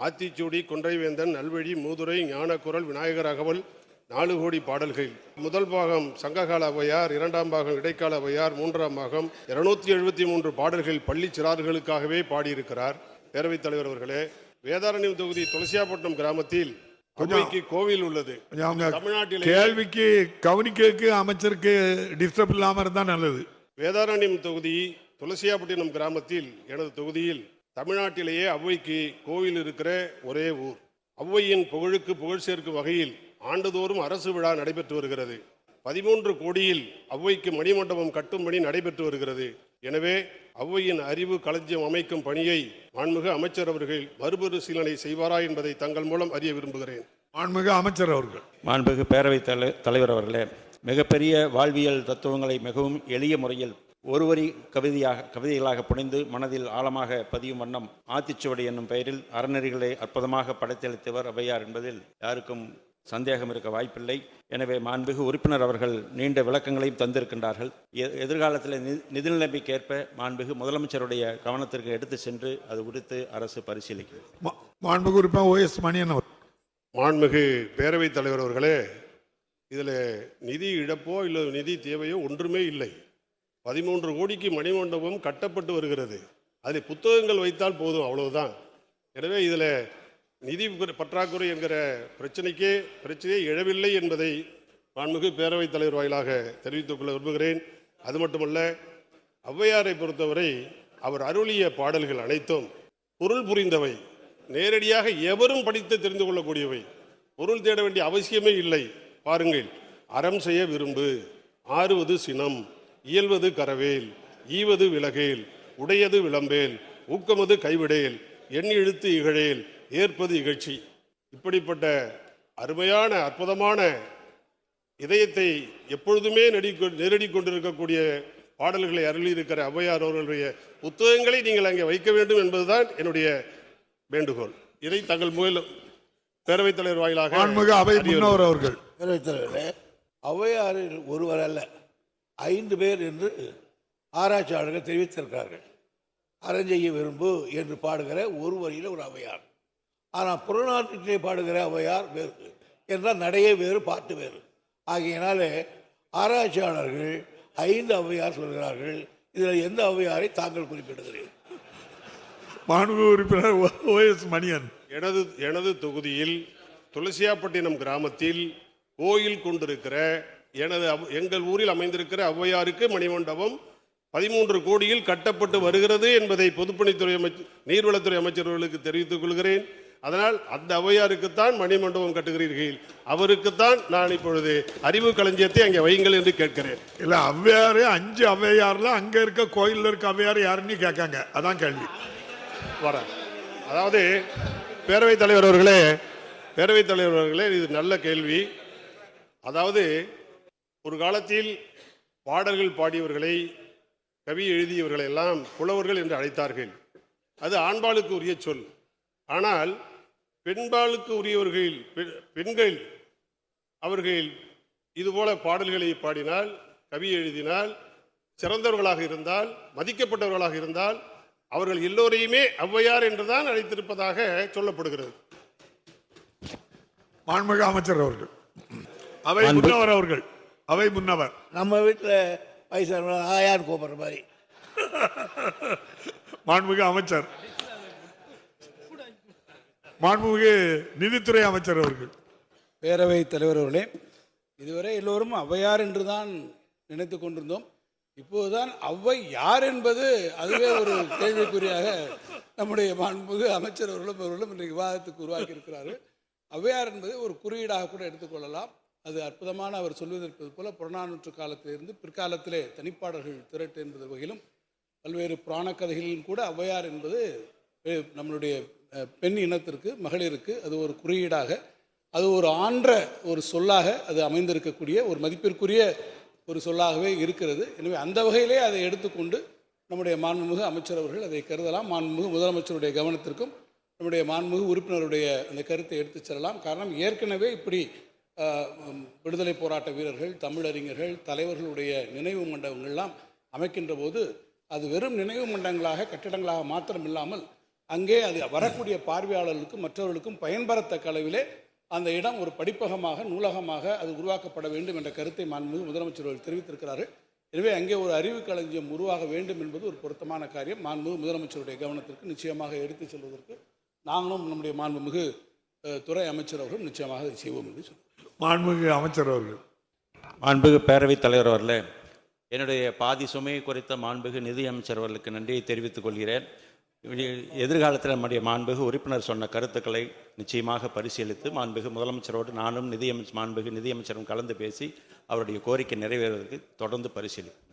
ஆத்திச்சூடி, கொன்றைவேந்தன், நல்வழி, மூதுரை, ஞானக்குரல், விநாயகர் அகவல், 4 கோடி பாடல்கள். முதல் பாகம் சங்ககால ஔவையார், 2ஆம் பாகம் இடைக்கால ஔவையார், 3ஆம் பாகம் 273 பாடல்கள் பள்ளி சிறார்களுக்காகவே பாடியிருக்கிறார். பேரவைத் தலைவர் அவர்களே, வேதாரண்யம் தொகுதி துளசியாப்பட்டினம் கிராமத்தில் அவ்வைக்கு கோவில் உள்ளது. தமிழ்நாட்டில் கேள்விக்கு கவனிக்க அமைச்சருக்கு டிஸ்டர்ப் இல்லாம இருந்தா நல்லது. வேதாரண்யம் தொகுதி துளசியாப்பட்டினம் கிராமத்தில் எனது தொகுதியில் தமிழ்நாட்டிலேயே அவ்வைக்கு கோவில் இருக்கிற ஒரே ஊர். அவ்வையின் புகழுக்கு புகழ் சேர்க்கும் வகையில் ஆண்டுதோறும் அரசு விழா நடைபெற்று வருகிறது. 13 கோடியில் அவ்வைக்கு மணிமண்டபம் கட்டும் பணி நடைபெற்று வருகிறது. எனவே அவ்வையின் அறிவு களஞ்சியம் அமைக்கும் பணியை மாண்புமிகு அமைச்சர் அவர்கள் மறுபரிசீலனை செய்வாரா என்பதை தங்கள் மூலம் அறிய விரும்புகிறேன். மாண்புமிகு அமைச்சர் அவர்கள். மாண்புமிகு பேரவைத் தலைவர் அவர்களே, மிகப்பெரிய வாழ்வியல் தத்துவங்களை மிகவும் எளிய முறையில் ஒரு வரி கவிதைகளாக புனைந்து மனதில் ஆழமாக பதியும் வண்ணம் ஆத்திச்சுவடி என்னும் பெயரில் அறநெறிகளை அற்புதமாக படைத்தளித்தவர் ஔவையார் என்பதில் யாருக்கும் சந்தேகம் இருக்க வாய்ப்பில்லை. எனவே மாண்புமிகு உறுப்பினர் அவர்கள் நீண்ட விளக்கங்களையும் தந்திருக்கின்றார்கள். எதிர்காலத்தில் நிதிநிலைமைக்கேற்ப மாண்புமிகு முதலமைச்சருடைய கவனத்திற்கு எடுத்து சென்று அது குறித்து அரசு பரிசீலிக்கும். மாண்புமிகு உறுப்பினர் ஓஎஸ் மணியன் அவர். மாண்புமிகு பேரவைத் தலைவர் அவர்களே, இதில் நிதி இழப்போ இல்லை நிதி தேவையோ ஒன்றுமே இல்லை. 13 கோடிக்கு மணிமண்டபம் கட்டப்பட்டு வருகிறது. அதில் புத்தகங்கள் வைத்தால் போதும், அவ்வளவுதான். எனவே இதில் நிதி பற்றாக்குறை என்கிற பிரச்சனையே எழவில்லை என்பதை மாண்புமிகு பேரவைத் தலைவர் வாயிலாக தெரிவித்துக் கொள்ள விரும்புகிறேன். அது மட்டுமல்ல, ஔவையாரை பொறுத்தவரை அவர் அருளிய பாடல்கள் அனைத்தும் பொருள் புரிந்தவை, நேரடியாக எவரும் படித்து தெரிந்து கொள்ளக்கூடியவை, பொருள் தேட வேண்டிய அவசியமே இல்லை. பாருங்கள், அறம் செய்ய விரும்பு, ஆறுவது சினம், இயல்வது கரவேல், ஈவது விலகேல், உடையது விளம்பேல், ஊக்கமது கைவிடேல், எண் இழுத்து இகழேல், ஏற்பது இகழ்ச்சி. இப்படிப்பட்ட அருமையான அற்புதமான இதயத்தை எப்பொழுதுமே நெருடி கொண்டிருக்கக்கூடிய பாடல்களை அருளியிருக்கிற ஔவையார் அவர்களுடைய புத்தகங்களை நீங்கள் அங்கே வைக்க வேண்டும் என்பதுதான் என்னுடைய வேண்டுகோள். இதை தங்கள் மூலம் பேரவைத் தலைவர் வாயிலாக அவர்கள். பேரவைத் தலைவரே, ஔவையாரில் ஒருவர் அல்ல 5 பேர் என்று ஆராய்ச்சியாளர்கள் தெரிவித்திருக்கிறார்கள். அறஞ்செய்ய விரும்பு என்று பாடுகிற ஒரு வரியில் ஒரு ஔவையார். ஆனால் புறநானூற்றிலே பாடுகிற ஔவையார் வேறு என்றால் நடையே வேறு, பாட்டு வேறு. ஆகையினாலே ஆராய்ச்சியாளர்கள் 5 ஔவையார் சொல்கிறார்கள். இதில் எந்த ஔவையாரை தாங்கள் குறிப்பிடுகிறீர்கள்? மாண்புமிகு உறுப்பினர் ஓஎஸ் மணியன். எனது தொகுதியில் துளசியாப்பட்டினம் கிராமத்தில் கோயில் கொண்டிருக்கிற எங்கள் ஊரில் அமைந்திருக்கிற ஔவையாருக்கு மணிமண்டபம் 13 கோடியில் கட்டப்பட்டு வருகிறது என்பதை பொதுப்பணித்துறை நீர்வளத்துறை அமைச்சர்களுக்கு தெரிவித்துக் கொள்கிறேன். அதனால் அந்த ஔவையாருக்குத்தான் மணிமண்டபம் கட்டுகிறீர்கள், அவருக்குத்தான் நான் இப்பொழுது அறிவு களஞ்சியத்தை அங்கே வையுங்கள் என்று கேட்கிறேன். இல்ல, ஔவையாரு 5 ஔவையார்ல அங்க இருக்க கோயில்ல இருக்க ஔவையார் யாருன்னு கேட்காங்க, அதான் கேள்வி. அதாவது பேரவைத் தலைவர் அவர்களே, இது நல்ல கேள்வி. அதாவது ஒரு காலத்தில் பாடல்கள் பாடியவர்களை, கவி எழுதியவர்களை எல்லாம் புலவர்கள் என்று அழைத்தார்கள். அது ஆண்பாளுக்கு உரிய சொல். ஆனால் பெண்பாளுக்கு உரியவர்கள், பெண்கள் அவர்கள் இதுபோல பாடல்களை பாடினால், கவி எழுதினால், சிறந்தவர்களாக இருந்தால், மதிக்கப்பட்டவர்களாக இருந்தால் அவர்கள் எல்லோரையுமே ஔவையார் என்றுதான் அழைத்திருப்பதாக சொல்லப்படுகிறது. மாண்புமிகு அமைச்சர் அவர்கள். அவை முன்னவர் அவர்கள். அவை முன்னவர். நம்ம வீட்டில் வயசான ஆயார் கூப்பிடுற மாதிரி. மாண்புமிகு அமைச்சர். மாண்புமிகு நிதித்துறை அமைச்சர் அவர்கள். பேரவைத் தலைவர் அவர்களே, இதுவரை எல்லோரும் ஔவையார் என்றுதான் நினைத்து கொண்டிருந்தோம். இப்போதுதான் ஔவை யார் என்பது அதுவே ஒரு கேள்விக்குறியாக நம்முடைய மாண்புமிகு அமைச்சர் அவர்களும் இன்றைக்கு விவாதத்துக்கு உருவாக்கி இருக்கிறார்கள். ஔவையார் என்பது ஒரு குறியீடாக கூட எடுத்துக்கொள்ளலாம். அது அற்புதமான அவர் சொல்வதற்கு போல புறநானூற்று காலத்திலிருந்து பிற்காலத்திலே தனிப்பாடல்கள் திரட்டு என்பது வகையிலும் பல்வேறு புராண கதைகளிலும் கூட ஔவையார் என்பது நம்மளுடைய பெண் இனத்திற்கு, மகளிருக்கு அது ஒரு குறியீடாக, அது ஒரு ஆன்ற ஒரு சொல்லாக அது அமைந்திருக்கக்கூடிய ஒரு மதிப்பிற்குரிய ஒரு சொல்லாகவே இருக்கிறது. எனவே அந்த வகையிலே அதை எடுத்துக்கொண்டு நம்முடைய மாண்புமிகு அமைச்சர் அவர்கள் அதை கருதலாம். மாண்புமிகு முதலமைச்சருடைய கவனத்திற்கும் நம்முடைய மாண்புமிகு உறுப்பினருடைய அந்த கருத்தை எடுத்துச் செல்லலாம். காரணம், ஏற்கனவே இப்படி விடுதலை போராட்ட வீரர்கள், தமிழறிஞர்கள், தலைவர்களுடைய நினைவு மண்டபங்கள்லாம் அமைக்கின்ற போது அது வெறும் நினைவு மண்டபங்களாக, கட்டிடங்களாக மாத்திரம் இல்லாமல் அங்கே அது வரக்கூடிய பார்வையாளர்களுக்கும் மற்றவர்களுக்கும் பயன்பெறத்தக்க அளவிலே அந்த இடம் ஒரு படிப்பகமாக நூலகமாக அது உருவாக்கப்பட வேண்டும் என்ற கருத்தை மாண்புமிகு முதலமைச்சர் அவர்கள் தெரிவித்திருக்கிறார்கள். எனவே அங்கே ஒரு அறிவு களஞ்சியம் உருவாக வேண்டும் என்பது ஒரு பொருத்தமான காரியம். மாண்புமிகு முதலமைச்சருடைய கவனத்திற்கு நிச்சயமாக எடுத்துச் செல்வதற்கு நாங்களும் நம்முடைய மாண்புமிகு துறை அமைச்சர் அவர்களும் நிச்சயமாக அதை செய்வோம் என்று சொல்லுவோம். மாண்புமிகு அமைச்சர் அவர்கள். மாண்புமிகு பேரவைத் தலைவர் அவர்களே, என்னுடைய பாதி சுமையை குறித்த மாண்புமிகு நிதி அமைச்சர் அவர்களுக்கு நன்றியை தெரிவித்துக் கொள்கிறேன். எதிர்காலத்தில் நம்முடைய மாண்புமிகு உறுப்பினர் சொன்ன கருத்துக்களை நிச்சயமாக பரிசீலித்து மாண்புமிகு முதலமைச்சரோடு நானும் மாண்புமிகு நிதியமைச்சரும் கலந்து பேசி அவருடைய கோரிக்கை நிறைவேறுவதற்கு தொடர்ந்து பரிசீலிப்போம்.